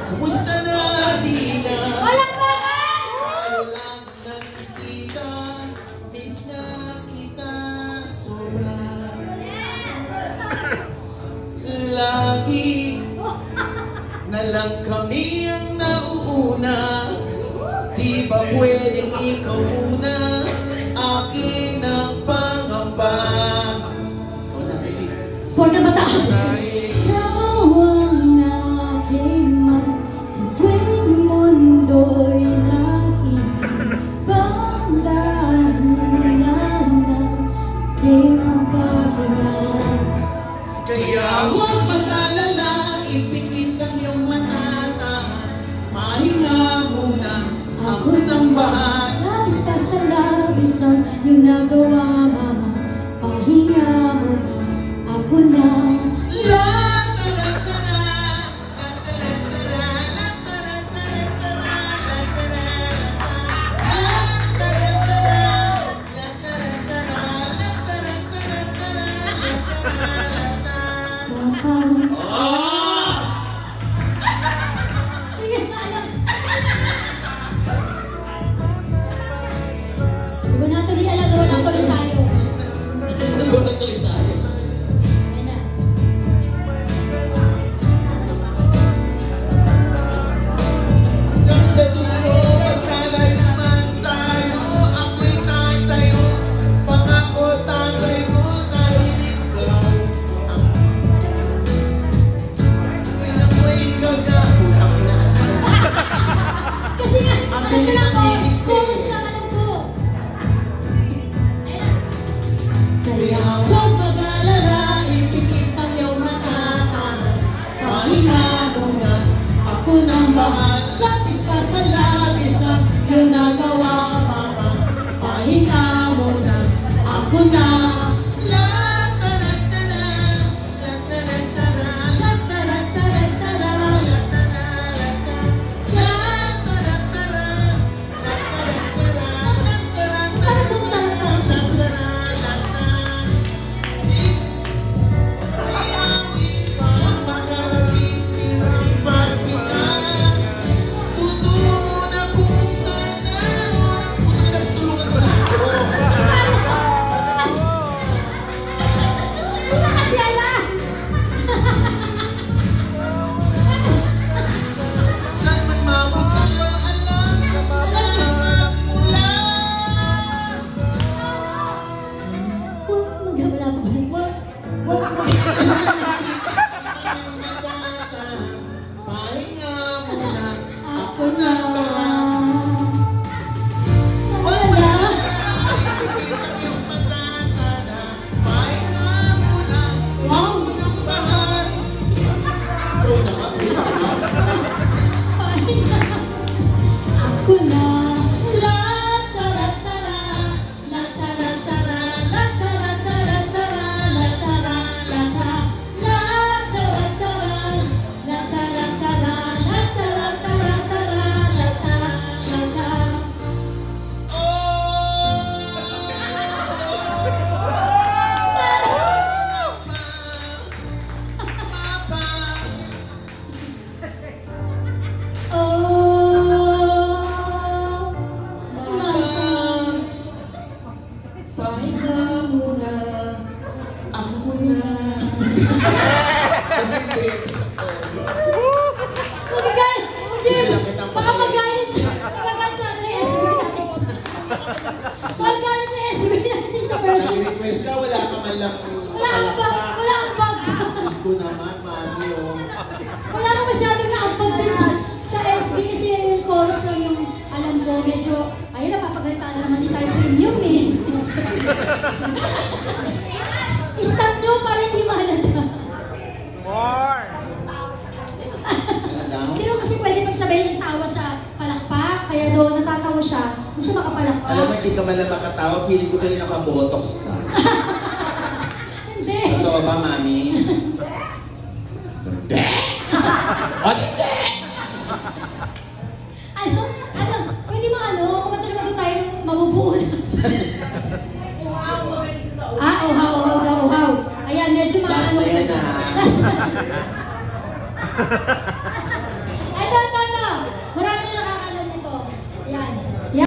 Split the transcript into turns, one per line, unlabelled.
Kumusta na, Dina?
Walang bakit!
Tayo lang nakikita, miss na kita sobra. Lagi na lang kami ang nauuna. Di ba pwedeng ikaw muna, akin ang pangamba. Ikaw na, Billy.
Huwag na mataas. Ikaw ang aking man sa tuwing mundo'y nakikipang dahilan ng aking paghinga.
Kaya huwag mag-alala, ipikit ang iyong mata. Mahinga muna, ako nang bahal.
Labis pa sa labis ang iyong nagawa, mama. Pahinga mo na, ako na. Sige na, alam. Di ba natuloy alam na wala tuloy tayo?
Nagtuloy tayo.
Ayan na.
Hanggang sa dulo, magkalayo man tayo, ako'y tayo. Pangako tatay ko, tahimik ka. Ako'y ikaw na. Putang ina.
Kasi nga,
Ang
alam ko
bilis
lang
ng
ko.
lyrics eh.
Chorus lang alam ko. Ayan na.
Kaya huwag mag-alala, ipikit ang iyong mata. Pahinga muna, ako nang bahal. Labis pa sa labis ang iyong nagawa, mama. Pahinga muna, ako na.
Di ba kasi alam?
Saan man mapunta, alam ko saan magmula.
Wala pa ba?
Huwag mo pahinga muna, ako na bahal.
Wala.
Ipikit ang iyong mata, pahinga muna,
Wow.
ako nang bahal. Ikaw na nga, bilang ka.
Pahinga. Ako na. La tara tara, la tara tara, la tara tara tara, la tara la ta, la tara tara, la tara tara, la tara tara tara, la tara la ta. Oh, mama.
Pahinga muna, ako na.
Magagalit! Hindi!
Gusto lang kitang
Baka magalit! Magagalit sa akin yung SB natin. Magagalit sa SB natin sa version.
Nag-request ka, wala ka man lang
Wala kang bag! Wala kang bag!
Diyos ko naman, mami, oh.
Wala kang masyadong nakampag din sa SB kasi yung chorus lang yung alam ko. Medyo, ayun, napapagalitaan na naman din tayo premium eh. Stop nyo para hindi mahalata.
Ano daw?
Hindi mo kasi pwede magsabay yung tawa sa palakpak, kaya doon natatawa siya, hindi siya makapalakpak.
Alam mo, hindi ka man lang makatawa, feeling ko tuloy nakabotox ka.
Hindi.
Totoo ba, mami?